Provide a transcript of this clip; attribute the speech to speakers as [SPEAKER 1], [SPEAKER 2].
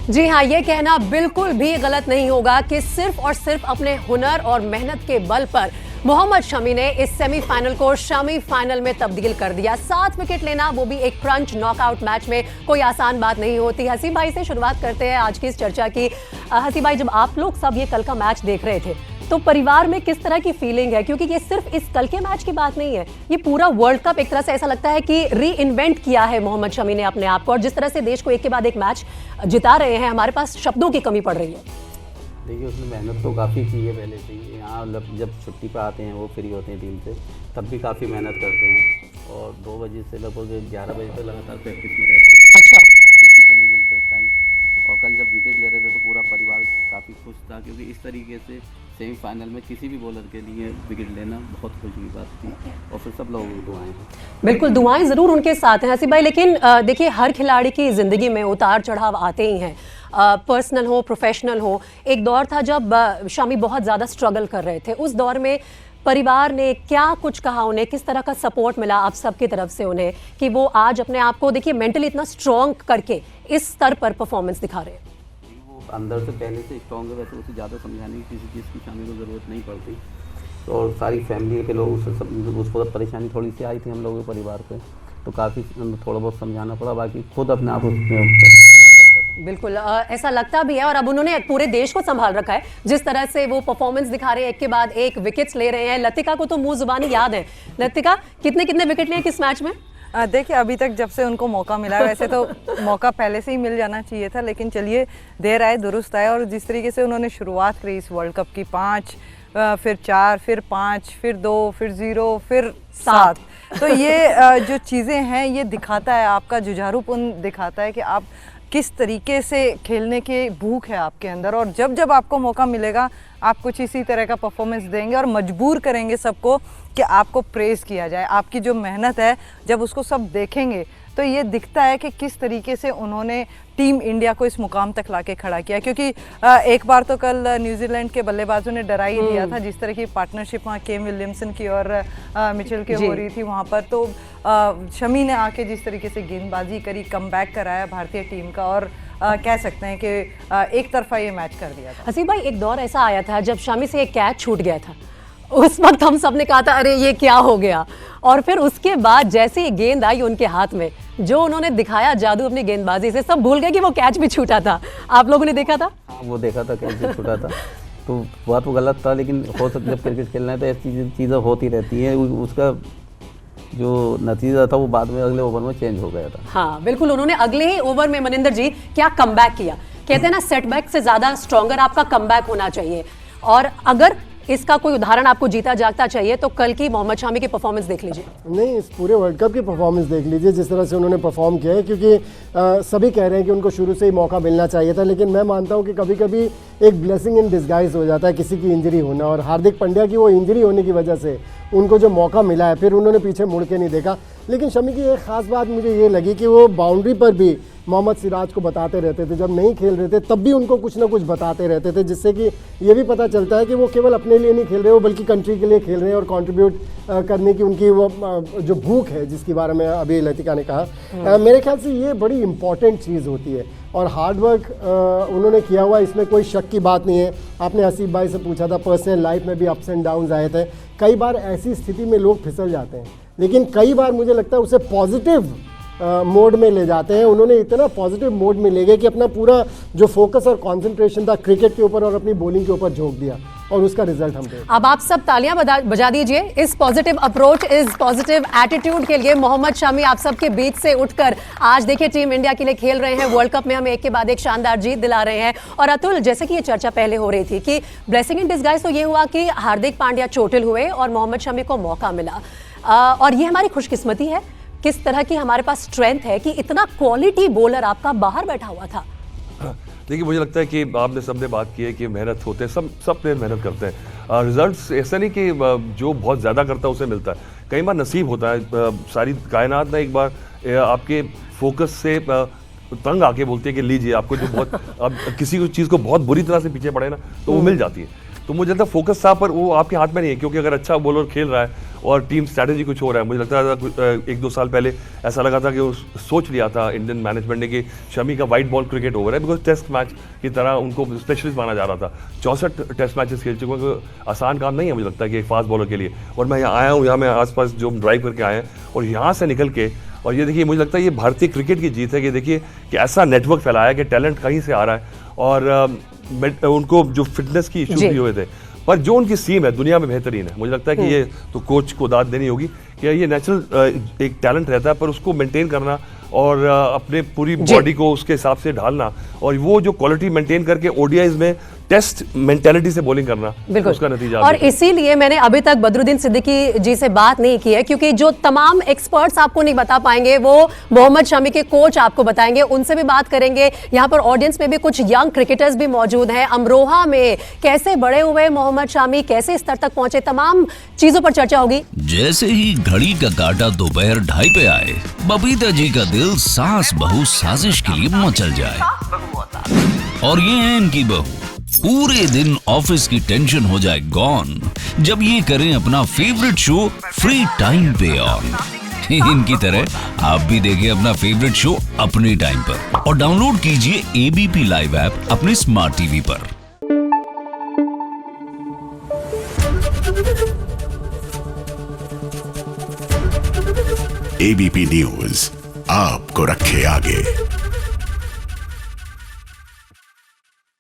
[SPEAKER 1] जी हाँ, ये कहना बिल्कुल भी गलत नहीं होगा कि सिर्फ और सिर्फ अपने हुनर और मेहनत के बल पर मोहम्मद शमी ने इस सेमीफाइनल को शमी फाइनल में तब्दील कर दिया। 7 विकेट लेना, वो भी एक क्रंच नॉकआउट मैच में, कोई आसान बात नहीं होती। हसी भाई से शुरुआत करते हैं आज की इस चर्चा की। हसी भाई, जब आप लोग सब ये कल का मैच देख रहे थे तो परिवार में किस तरह की फीलिंग है? क्योंकि ये सिर्फ इस कल के मैच की बात नहीं है, ये पूरा वर्ल्ड कप एक तरह से ऐसा लगता है कि री इन्वेंट किया है मोहम्मद शमी ने अपने आप को, और जिस तरह से देश को एक के बाद एक मैच जिता रहे हैं, हमारे पास शब्दों की कमी पड़ रही है।
[SPEAKER 2] देखिए, उसने मेहनत तो काफ़ी की है पहले से ही। यहाँ जब छुट्टी पर आते हैं, वो फ्री होते हैं टीम से, तब भी काफ़ी मेहनत करते हैं और 2 बजे से लगभग 11 बजे तक लगातार प्रैक्टिस में रहते हैं।
[SPEAKER 1] अच्छा,
[SPEAKER 2] किसी को नहीं मिलता टाइम। और कल जब विकेट ले रहे थे तो पूरा परिवार काफ़ी खुश था, क्योंकि इस तरीके से सेमीफाइनल में किसी भी बॉलर के लिए विकेट लेना बहुत खुशी की बात थी। और फिर सब लोगों को दुआएं हैं।
[SPEAKER 1] बिल्कुल, दुआएं जरूर उनके साथ हैं हसी भाई, लेकिन देखिए, हर खिलाड़ी की जिंदगी में उतार चढ़ाव आते ही हैं, पर्सनल हो, प्रोफेशनल हो। एक दौर था जब शमी बहुत ज़्यादा स्ट्रगल कर रहे थे, उस दौर में परिवार ने क्या कुछ कहा उन्हें, किस तरह का सपोर्ट मिला आप सबकी तरफ से उन्हें कि वो आज अपने आप को देखिए मेंटली इतना स्ट्रॉन्ग करके इस स्तर पर परफॉर्मेंस दिखा रहे हैं?
[SPEAKER 2] वो अंदर से पहले से स्ट्रॉन्ग है, वैसे उसे ज़्यादा समझाने की किसी चीज़ की शामिल को ज़रूरत नहीं पड़ती। तो और सारी फैमिली के लोग उसको परेशानी थोड़ी सी आई थी हम लोगों के परिवार पे, तो काफ़ी थोड़ा बहुत समझाना पड़ा, बाकी खुद अपने आप उसमें
[SPEAKER 1] बिल्कुल, ऐसा लगता भी है। और अब उन्होंने पूरे देश को संभाल रखा है, जिस तरह से वो परफॉर्मेंस दिखा रहे हैं, एक के बाद एक विकेट्स ले रहे हैं। लतिका को तो मुंह जुबानी याद है। लतिका, कितने कितने विकेट लिए किस मैच में?
[SPEAKER 3] देखिए, अभी तक जब से उनको मौका मिला है, वैसे तो मौका पहले से ही मिल जाना चाहिए था, लेकिन चलिए, देर आए दुरुस्त आए। और जिस तरीके से उन्होंने शुरुआत करी इस वर्ल्ड कप की, 5 फिर 4 फिर 5 फिर 2 फिर 0 फिर 7, तो ये जो चीज़ें हैं ये दिखाता है, आपका जुझारूपन दिखाता है कि आप किस तरीके से खेलने की भूख है आपके अंदर। और जब जब आपको मौका मिलेगा, आप कुछ इसी तरह का परफॉर्मेंस देंगे और मजबूर करेंगे सबको कि आपको प्रेज़ किया जाए। आपकी जो मेहनत है, जब उसको सब देखेंगे तो ये दिखता है कि किस तरीके से उन्होंने टीम इंडिया को इस मुकाम तक लाके खड़ा किया। क्योंकि एक बार तो कल न्यूजीलैंड के बल्लेबाजों ने डरा ही दिया था, जिस तरह की पार्टनरशिप वहाँ केम विलियमसन की और मिचेल की हो रही थी वहाँ पर। तो शमी ने आके जिस तरीके से गेंदबाजी करी, कमबैक कराया भारतीय टीम का, और कह सकते हैं कि एक तरफा ये मैच कर दिया था।
[SPEAKER 1] हसी भाई, एक दौर ऐसा आया था जब शमी से एक कैच छूट गया था, उस वक्त हम सब ने कहा था अरे ये क्या हो गया। और फिर उसके बाद जैसे ही गेंद आई उनके हाथ में, जो उन्होंने दिखाया जादू अपनी गेंदबाजी से, सब भूल गए कि वो कैच भी छूटा था। आप लोगों ने देखा था?
[SPEAKER 2] वो देखा था, कैच भी छूटा था। तो बात वो गलत था, लेकिन हो सकता है जब क्रिकेट खेलना है तो ऐसी चीज़ें होती रहती हैं। उसका जो नतीजा था वो बाद में अगले ओवर में चेंज हो गया था।
[SPEAKER 1] हाँ बिल्कुल, उन्होंने अगले ही ओवर में मनिंदर जी क्या कमबैक किया। कहते हैं ना, सेटबैक से ज्यादा स्ट्रॉन्गर आपका कमबैक होना चाहिए। और अगर इसका कोई उदाहरण आपको जीता जागता चाहिए तो कल की मोहम्मद शमी की परफॉर्मेंस देख लीजिए।
[SPEAKER 4] नहीं, इस पूरे वर्ल्ड कप की परफॉर्मेंस देख लीजिए, जिस तरह से उन्होंने परफॉर्म किया है। क्योंकि सभी कह रहे हैं कि उनको शुरू से ही मौका मिलना चाहिए था, लेकिन मैं मानता हूं कि कभी कभी एक ब्लेसिंग इन डिस्गाइज हो जाता है किसी की इंजरी होना। और हार्दिक पांड्या की वो इंजरी होने की वजह से उनको जो मौका मिला है, फिर उन्होंने पीछे मुड़ के नहीं देखा। लेकिन शमी की एक ख़ास बात मुझे ये लगी कि वो बाउंड्री पर भी मोहम्मद सिराज को बताते रहते थे, जब नहीं खेल रहे थे तब भी उनको कुछ ना कुछ बताते रहते थे, जिससे कि ये भी पता चलता है कि वो केवल अपने लिए नहीं खेल रहे हो, बल्कि कंट्री के लिए खेल रहे हैं। और कंट्रीब्यूट करने की उनकी वो जो भूख है, जिसके बारे में अभी लतिका ने कहा, मेरे ख्याल से ये बड़ी इंपॉर्टेंट चीज़ होती है। और हार्डवर्क उन्होंने किया हुआ, इसमें कोई शक की बात नहीं है। आपने हसीब भाई से पूछा था, पर्सनल लाइफ में भी अप्स एंड डाउन्स आए थे। कई बार ऐसी स्थिति में लोग फिसल जाते हैं, लेकिन कई बार मुझे लगता है उसे पॉजिटिव मोड में ले जाते हैं। उन्होंने इतना पॉजिटिव मोड में ले गए कि अपना पूरा जो फोकस और कंसंट्रेशन था क्रिकेट के ऊपर और अपनी बॉलिंग के ऊपर झोंक दिया, और उसका रिजल्ट हम देखें।
[SPEAKER 1] अब आप सब तालियां बजा दीजिए इस पॉजिटिव अप्रोच, इस पॉजिटिव एटीट्यूड के लिए। मोहम्मद शमी आप सबके बीच से उठकर आज देखिए टीम इंडिया के लिए खेल रहे हैं, वर्ल्ड कप में हमें एक के बाद एक शानदार जीत दिला रहे हैं। और अतुल, जैसे कि ये चर्चा पहले हो रही थी कि ब्लेसिंग इन डिस्गाइज तो ये हुआ कि हार्दिक पांड्या चोटिल हुए और मोहम्मद शमी को मौका मिला, और ये हमारी खुशकिस्मती है। किस तरह की हमारे पास स्ट्रेंथ है कि इतना क्वालिटी बॉलर आपका बाहर बैठा हुआ था।
[SPEAKER 5] देखिए, मुझे लगता है कि आपने सबने बात की है कि मेहनत होते हैं, सब प्लेयर मेहनत करते हैं। रिजल्ट्स ऐसा नहीं कि जो बहुत ज़्यादा करता है उसे मिलता है, कई बार नसीब होता है। सारी कायनात ना एक बार आपके फोकस से तंग आके बोलती है कि लीजिए, आपको जो बहुत अब किसी चीज़ को बहुत बुरी तरह से पीछे पड़े ना तो वो मिल जाती है। तो मुझे लगता है फोकस था, पर वो आपके हाथ में नहीं है, क्योंकि अगर अच्छा बॉलर खेल रहा है और टीम स्ट्रैटेजी कुछ हो रहा है। मुझे लगता था 1-2 साल पहले ऐसा लगा था कि वो सोच लिया था इंडियन मैनेजमेंट ने कि शमी का वाइट बॉल क्रिकेट ओवर है, बिकॉज टेस्ट मैच की तरह उनको स्पेशलिस्ट माना जा रहा था। 64 टेस्ट मैचेस खेल चुके हैं, आसान काम नहीं है मुझे लगता है कि एक फास्ट बॉलर के लिए। और मैं यहाँ आया हूँ, यहाँ मैं आसपास जो ड्राइव करके आए हैं और यहाँ से निकल के, और ये देखिए मुझे लगता है ये भारतीय क्रिकेट की जीत है कि देखिए कि ऐसा नेटवर्क फैलाया है कि टैलेंट कहीं से आ रहा है। और उनको जो फिटनेस की इश्यूज भी हुए थे, पर जो उनकी सीम है दुनिया में बेहतरीन है। मुझे लगता है कि ये तो कोच को दाद देनी होगी कि ये नेचुरल एक टैलेंट रहता है, पर उसको मेंटेन करना और अपने पूरी बॉडी को उसके हिसाब से ढालना, और वो जो क्वालिटी मेंटेन करके ओडीआईज में टेस्ट मेंटालिटी से बॉलिंग करना, उसका नतीजा।
[SPEAKER 1] और इसीलिए मैंने अभी तक बदरुद्दीन सिद्दीकी जी से बात नहीं की है, क्योंकि जो तमाम एक्सपर्ट्स आपको नहीं बता पाएंगे वो मोहम्मद शमी के कोच आपको बताएंगे, उनसे भी बात करेंगे। यहाँ पर ऑडियंस में भी कुछ यंग क्रिकेटर्स भी मौजूद हैं। अमरोहा में कैसे बड़े हुए मोहम्मद शमी, कैसे स्तर तक पहुंचे, तमाम चीजों पर चर्चा होगी।
[SPEAKER 6] जैसे ही घड़ी का काटा दोपहर 2:30 पे आए, बबीता जी का दिल सास बहू साजिश के लिए मचल जाए। और ये है इनकी बहू, पूरे दिन ऑफिस की टेंशन हो जाए गॉन जब ये करें अपना फेवरेट शो फ्री टाइम पे ऑन। इनकी तरह आप भी देखिए अपना फेवरेट शो अपने टाइम पर और डाउनलोड कीजिए एबीपी लाइव ऐप अपने स्मार्ट टीवी पर।
[SPEAKER 7] एबीपी न्यूज आपको रखे आगे।